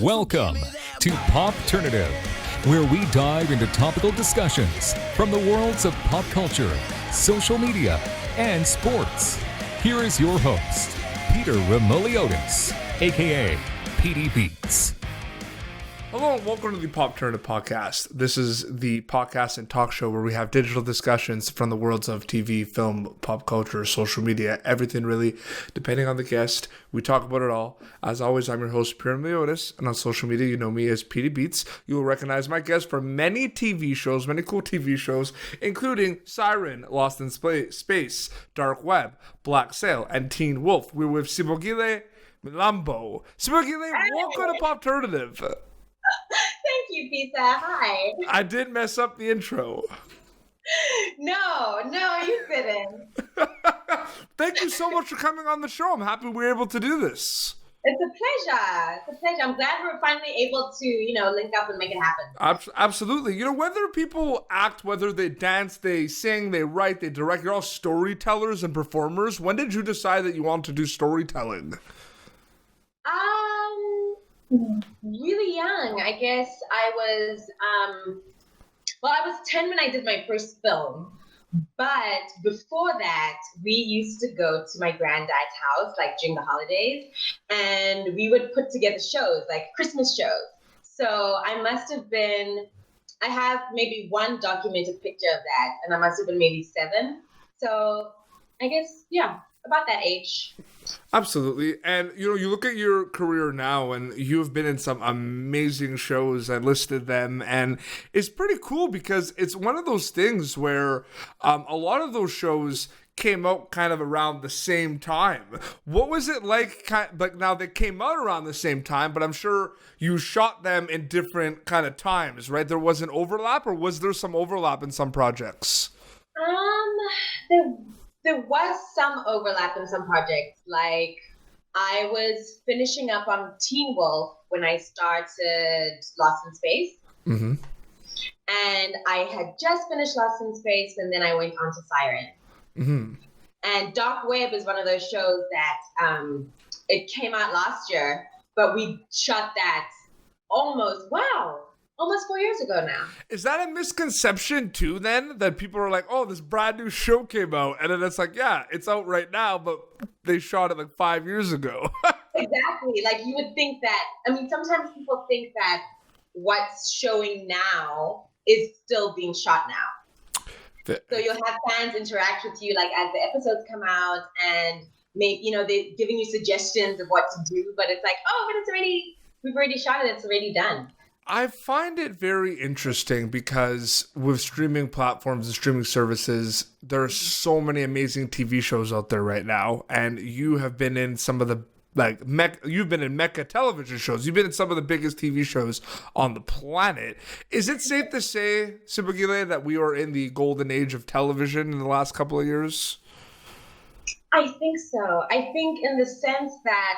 Welcome to Popternative, where we dive into topical discussions from the worlds of pop culture, social media, and sports. Here is your host, Peter Remoliotis, aka PD Beats. Hello and welcome to the Popternative podcast. This is the podcast and talk show where we have digital discussions from the worlds of TV, film, pop culture, social media, everything really, depending on the guest. We talk about it all. As always, I'm your host, Peter Remoliotis, and on social media, you know me as PD Beats. You will recognize my guests from many TV shows, many cool TV shows, including Siren, Lost in Space, Dark Web, Black Sail, and Teen Wolf. We're with Sibongile Mlambo. Sibongile, welcome to Popternative. Thank you, Pizza. Hi. I did mess up the intro. No, you didn't. Thank you so much for coming on the show. I'm happy we were able to do this. It's a pleasure. I'm glad we're finally able to, link up and make it happen. Absolutely. Whether people act, whether they dance, they sing, they write, they direct, you're all storytellers and performers. When did you decide that you wanted to do storytelling? Really young. I guess I was 10 when I did my first film. But before that, we used to go to my granddad's house, like during the holidays, and we would put together shows, like Christmas shows. So I have maybe one documented picture of that, and I must have been maybe 7. So I guess, yeah, about that age. Absolutely. And, you look at your career now and you've been in some amazing shows. I listed them and it's pretty cool because it's one of those things where a lot of those shows came out kind of around the same time. What was it like? Now they came out around the same time, but I'm sure you shot them in different kind of times, right? There was an overlap, or was there some overlap in some projects? There was some overlap in some projects. Like, I was finishing up on Teen Wolf when I started Lost in Space. Mm-hmm. And I had just finished Lost in Space, and then I went on to Siren. Mm-hmm. And Dark Web is one of those shows that it came out last year, but we shot that almost 4 years ago now. Is that a misconception too then? That people are like, oh, this brand new show came out. And then it's like, yeah, it's out right now, but they shot it like 5 years ago. Exactly. Like you would think that, sometimes people think that what's showing now is still being shot now. So you'll have fans interact with you like as the episodes come out and maybe, they're giving you suggestions of what to do, but it's like, oh, but we've already shot it. It's already done. I find it very interesting because with streaming platforms and streaming services, there are so many amazing TV shows out there right now. And you have been in some of the, you've been in Mecca television shows. You've been in some of the biggest TV shows on the planet. Is it safe to say, Sibongile, that we are in the golden age of television in the last couple of years? I think so. I think in the sense that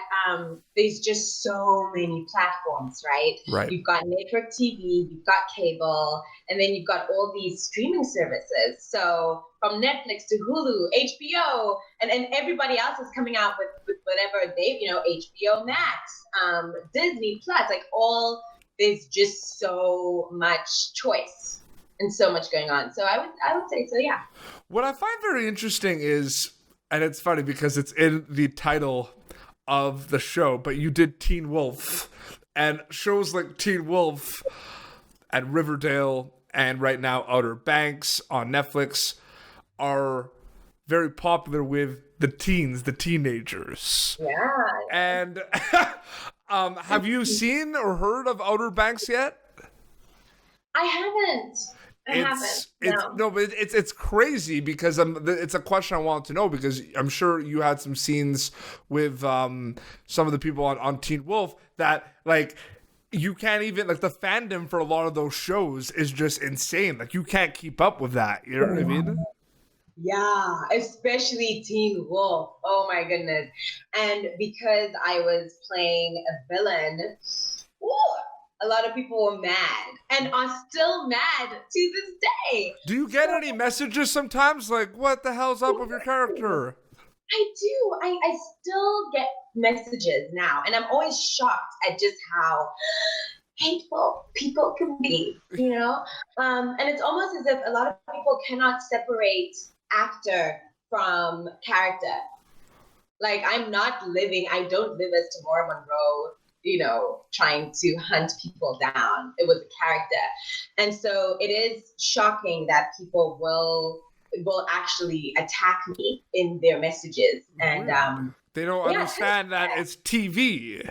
there's just so many platforms, right? Right. You've got network TV, you've got cable, and then you've got all these streaming services. So from Netflix to Hulu, HBO, and everybody else is coming out with whatever they, HBO Max, Disney Plus, there's just so much choice and so much going on. So I would say so, yeah. What I find very interesting is, and it's funny because it's in the title of the show, but you did Teen Wolf, and shows like Teen Wolf and Riverdale and right now Outer Banks on Netflix are very popular with the teens, the teenagers. Yeah. And have you seen or heard of Outer Banks yet? I haven't. It's crazy because it's a question I want to know because I'm sure you had some scenes with some of the people on Teen Wolf that you can't even the fandom for a lot of those shows is just insane. Like you can't keep up with that. You know what I mean? Yeah, especially Teen Wolf. Oh my goodness. And because I was playing a villain, a lot of people were mad and are still mad to this day. Do you get any messages sometimes like, what the hell's up with your character? I do. I still get messages now, and I'm always shocked at just how hateful people can be, and it's almost as if a lot of people cannot separate actor from character. Like, I don't live as Tamora Monroe, trying to hunt people down. It was a character. And so it is shocking that people will actually attack me in their messages. And they don't understand that it's TV.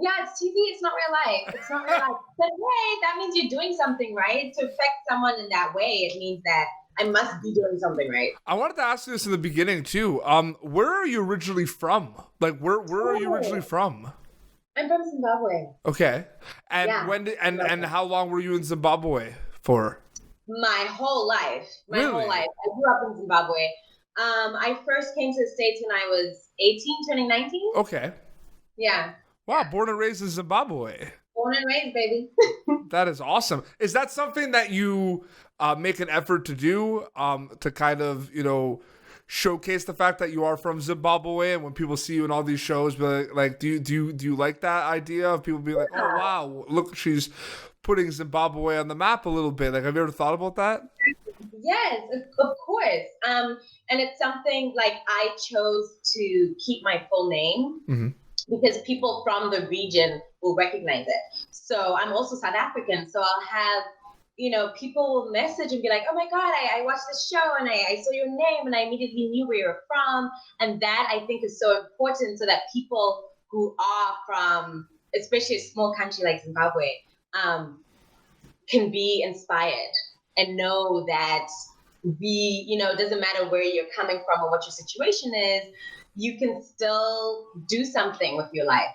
Yeah, it's TV. It's not real life. It's not real life. But hey, that means you're doing something right. To affect someone in that way, it means that I must be doing something right. I wanted to ask you this in the beginning too. Where are you originally from? Like, where are you originally from? I'm from Zimbabwe. Okay. And and how long were you in Zimbabwe for? My whole life. Really? Whole life. I grew up in Zimbabwe. I first came to the States when I was 18, turning 19. Okay. Yeah. Wow, born and raised in Zimbabwe. Born and raised, baby. That is awesome. Is that something that you make an effort to do, to kind of, showcase the fact that you are from Zimbabwe, and when people see you in all these shows, be like, do you like that idea of people being like, oh wow, look, she's putting Zimbabwe on the map a little bit? Like, have you ever thought about that? Yes, of course. And it's something like I chose to keep my full name. Mm-hmm. Because people from the region will recognize it. So I'm also South African. So I'll have, people will message and be like, oh my God, I watched the show and I saw your name and I immediately knew where you're from. And that, I think, is so important, so that people who are from, especially a small country like Zimbabwe, can be inspired and know that it doesn't matter where you're coming from or what your situation is, you can still do something with your life,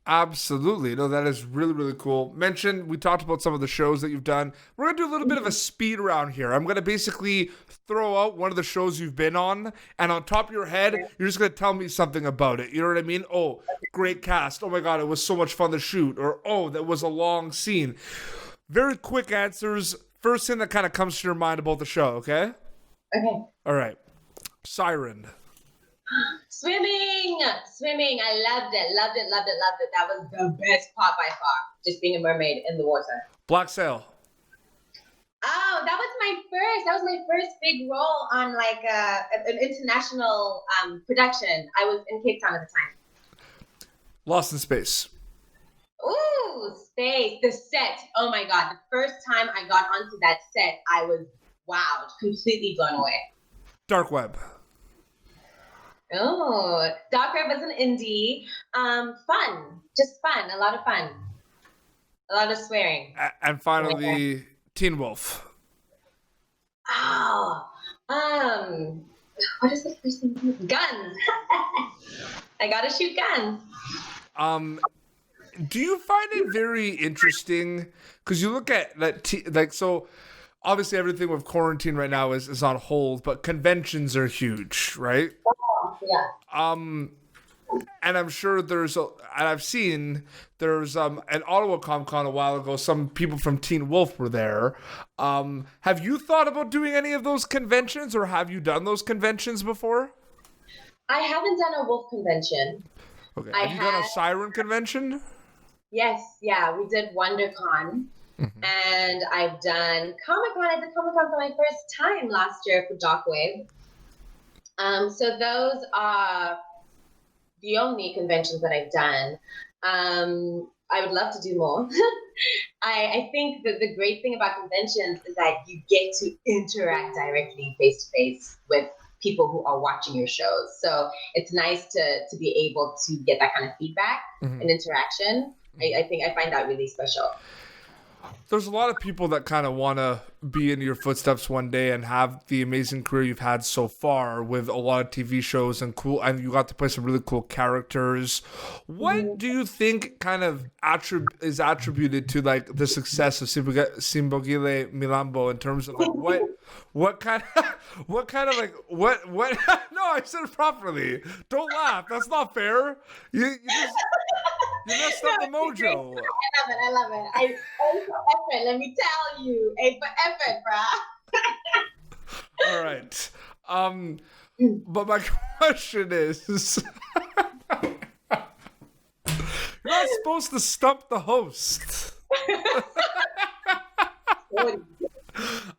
Absolutely. No, that is really, really cool. We talked about some of the shows that you've done. We're going to do a little bit of a speed round here. I'm going to basically throw out one of the shows you've been on, and on top of your head, you're just going to tell me something about it. You know what I mean? Oh, great cast. Oh my God, it was so much fun to shoot. Or, oh, that was a long scene. Very quick answers. First thing that kind of comes to your mind about the show, okay? Okay. All right. Siren. Swimming. I loved it. That was the best part by far. Just being a mermaid in the water. Black Sail. Oh, that was my first big role on like an international production. I was in Cape Town at the time. Lost in Space. Ooh, space. The set. Oh my God. The first time I got onto that set, I was wowed, completely blown away. Dark Web. Oh, Dark Web was an indie. Fun. Just fun. A lot of fun. A lot of swearing. And finally, Teen Wolf. Oh, what is the first thing? Guns. I gotta shoot guns. Do you find it very interesting? Because you look at that, so obviously everything with quarantine right now is on hold, but conventions are huge, right? Yeah. And I'm sure I've seen there's an Ottawa Comic-Con a while ago. Some people from Teen Wolf were there. Have you thought about doing any of those conventions, or have you done those conventions before? I haven't done a Wolf convention. Okay. Have you done a Siren convention? Yes. Yeah, we did WonderCon. Mm-hmm. And I've done Comic-Con. I did Comic-Con for my first time last year for Darkwave. So those are the only conventions that I've done. I would love to do more. I think that the great thing about conventions is that you get to interact directly face to face with people who are watching your shows. So it's nice to be able to get that kind of feedback and interaction. I find that really special. There's a lot of people that kind of want to be in your footsteps one day and have the amazing career you've had so far with a lot of TV shows and you got to play some really cool characters. What do you think kind of is attributed to like the success of Sibongile Mlambo in terms of like what kind of like what no, I said it properly. Don't laugh. That's not fair. You messed up the mojo. I love it. I effort, let me tell you. A for effort, bruh. All right. But my question is You're not supposed to stump the host.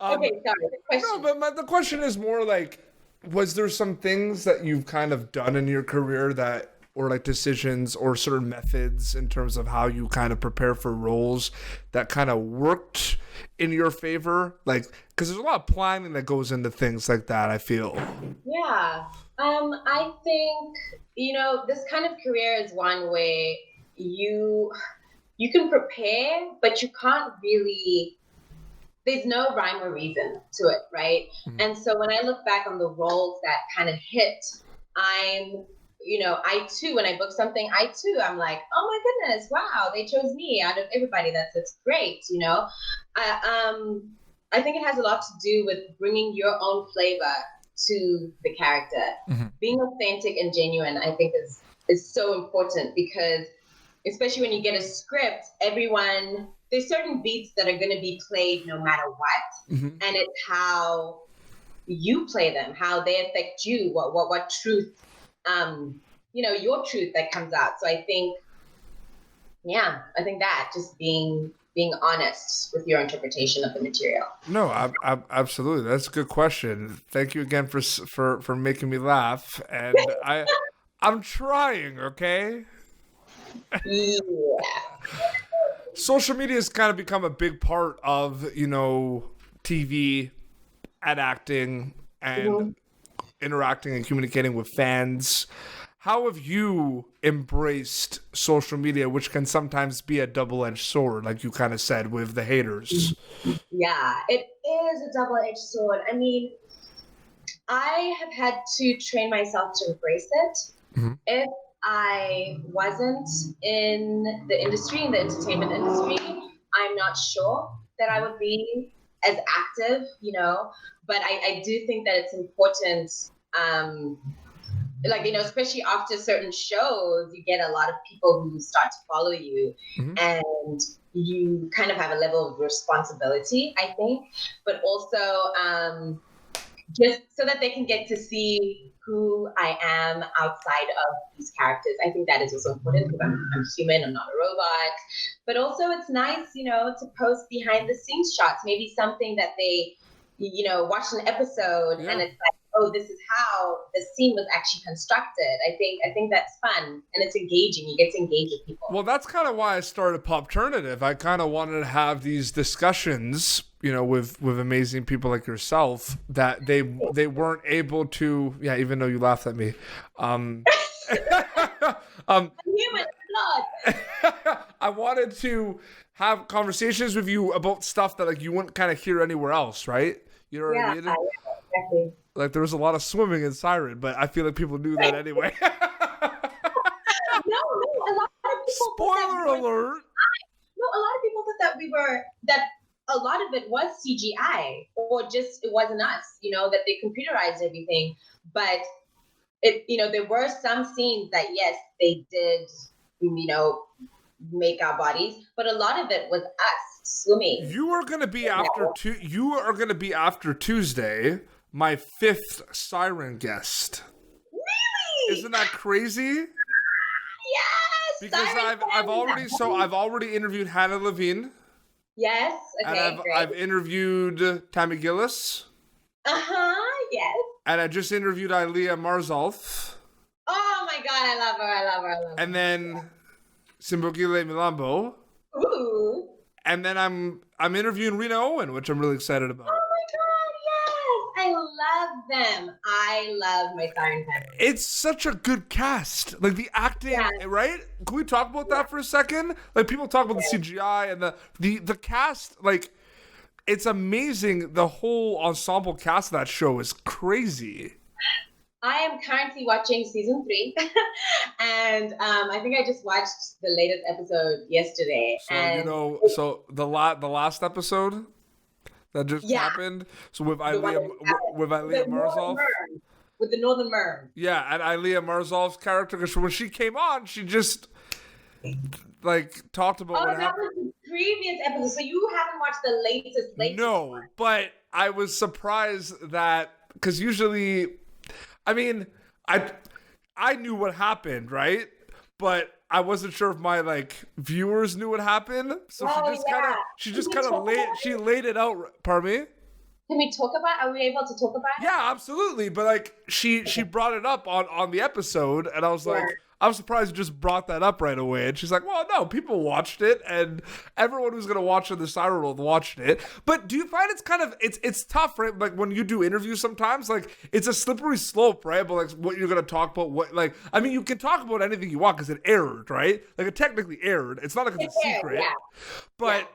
Okay, sorry. The question. No, but the question is more like, was there some things that you've kind of done in your career that, or like decisions or certain methods in terms of how you kind of prepare for roles that kind of worked in your favor? Like, because there's a lot of planning that goes into things like that, I feel. Yeah. I think, this kind of career is one where you can prepare, but you can't really, there's no rhyme or reason to it, right? Mm-hmm. And so when I look back on the roles that kind of hit, I too, when I book something, I'm like, oh my goodness, wow, they chose me out of everybody. That's great, I think it has a lot to do with bringing your own flavor to the character. Mm-hmm. Being authentic and genuine, I think is so important, because especially when you get a script, there's certain beats that are going to be played no matter what. Mm-hmm. And it's how you play them, how they affect you, what truth, your truth that comes out. So I think that just being honest with your interpretation of the material. No, absolutely. That's a good question. Thank you again for making me laugh. And I'm trying, okay? Yeah. Social media has kind of become a big part of, TV and acting and mm-hmm. interacting and communicating with fans. How have you embraced social media, which can sometimes be a double-edged sword, like you kind of said, with the haters? Yeah, it is a double-edged sword. I mean, I have had to train myself to embrace it. Mm-hmm. If I wasn't in the industry, in the entertainment industry, I'm not sure that I would be as active, but I do think that it's important, especially after certain shows, you get a lot of people who start to follow you, mm-hmm. and you kind of have a level of responsibility, I think, but also just so that they can get to see who I am outside of these characters. I think that is also important, because I'm human, I'm not a robot. But also it's nice, to post behind the scenes shots, maybe something that they, watched an episode, and it's like, oh, this is how the scene was actually constructed. I think that's fun, and it's engaging. You get to engage with people. Well, that's kind of why I started Popternative. I kind of wanted to have these discussions, with amazing people like yourself, that they weren't able to. Yeah, even though you laughed at me. I'm human blood. I wanted to have conversations with you about stuff that you wouldn't kind of hear anywhere else, right? You know what I mean? Exactly. Like, there was a lot of swimming in Siren, but I feel like people knew that anyway. No, a lot of people. Spoiler alert! No, a lot of people thought that a lot of it was CGI, or just it wasn't us, that they computerized everything. But there were some scenes that, yes, they did, make our bodies, but a lot of it was us swimming. You are going to be after Tuesday, my 5th Siren guest. Really? Isn't that crazy? Yes. Because I've already interviewed Hannah Levine. Yes. Okay. And I've interviewed Tammy Gillis. Yes. And I just interviewed Ilea Marzolf. Oh my God, I love her. And then Sibongile Mlambo. Ooh. And then I'm interviewing Rena Owen, which I'm really excited about. Oh my God, yes! I love them. I love my Siren family. It's such a good cast. Like, the acting, right? Can we talk about that for a second? Like, people talk about the CGI and the cast. Like, it's amazing. The whole ensemble cast of that show is crazy. I am currently watching season 3, and I think I just watched the latest episode yesterday. So the last episode that just happened. So with Ilea Marzolf, with the Northern Merm. Yeah, and Ilea Marzolf's character, because when she came on, she just talked about what happened. That was the previous episode. So you haven't watched the latest. No, but I was surprised that, because usually, I mean, I knew what happened, right? But I wasn't sure if my like viewers knew what happened, so she just kind of laid it out. Pardon me. Can we talk about? Are we able to talk about it? Yeah, absolutely. But like she brought it up on the episode, and I was like, I was surprised you just brought that up right away. And she's like, well, no, people watched it, and everyone who's gonna watch it in the Siren world watched it. But do you find it's kind of it's tough, right? Like when you do interviews, sometimes like it's a slippery slope, right? But like what you're gonna talk about, what like I mean, you can talk about anything you want because it aired, right? Like it technically aired. It's not like it's a secret, but.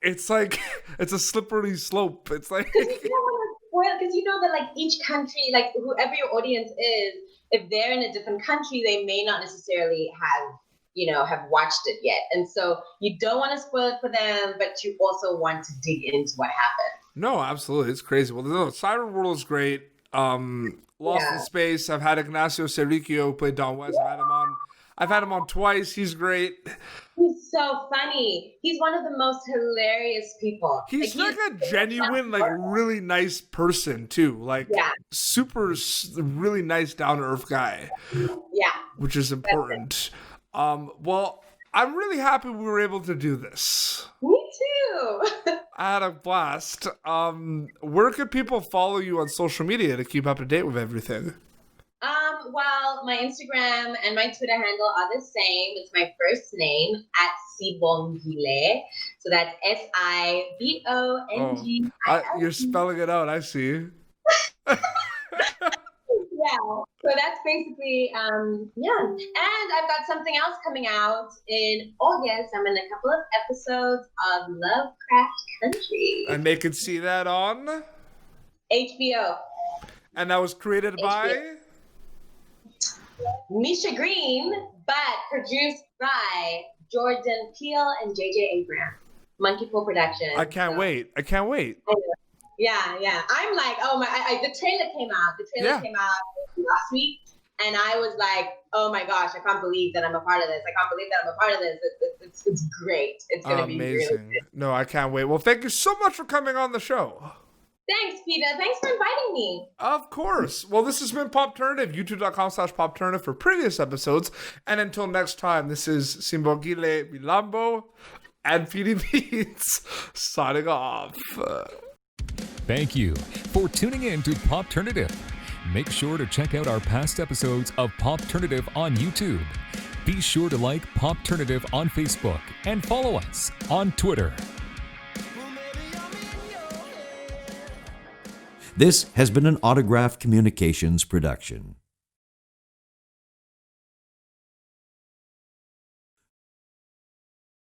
It's like, it's a slippery slope. It's like... Because you know that like each country, like whoever your audience is, if they're in a different country, they may not necessarily have watched it yet. And so you don't want to spoil it for them, but you also want to dig into what happened. No, absolutely. It's crazy. Well, no, Siren World is great. Lost in Space. I've had Ignacio Cerricchio who played Don West. I've had him on twice. He's great. He's so funny. He's one of the most hilarious people. He's like a genuine, like really nice person too. Like super, really nice, down to earth guy. Yeah, which is important. Well, I'm really happy we were able to do this. Me too. I had a blast. Where can people follow you on social media to keep up to date with everything? Well, my Instagram and my Twitter handle are the same. It's my first name @Sibongile. So that's Sibongile. You're spelling it out. I see. Yeah. So that's basically, And I've got something else coming out in August. I'm in a couple of episodes of Lovecraft Country. And they can see that on? HBO. And that was created by? Misha Green, but produced by Jordan Peele and JJ Abrams. Monkey Paw Productions. I can't wait. Yeah. I'm like, oh my! The trailer came out. Came out last week, and I was like, oh my gosh, I can't believe that I'm a part of this. It's great. It's gonna be amazing. Really good. No, I can't wait. Well, thank you so much for coming on the show. Thanks, Peter. Thanks for inviting me. Of course. Well, this has been Popternative, youtube.com/Popternative for previous episodes. And until next time, this is Sibongile Mlambo and Feeding Beans signing off. Thank you for tuning in to Popternative. Make sure to check out our past episodes of Popternative on YouTube. Be sure to like Popternative on Facebook and follow us on Twitter. This has been an Autograph Communications production.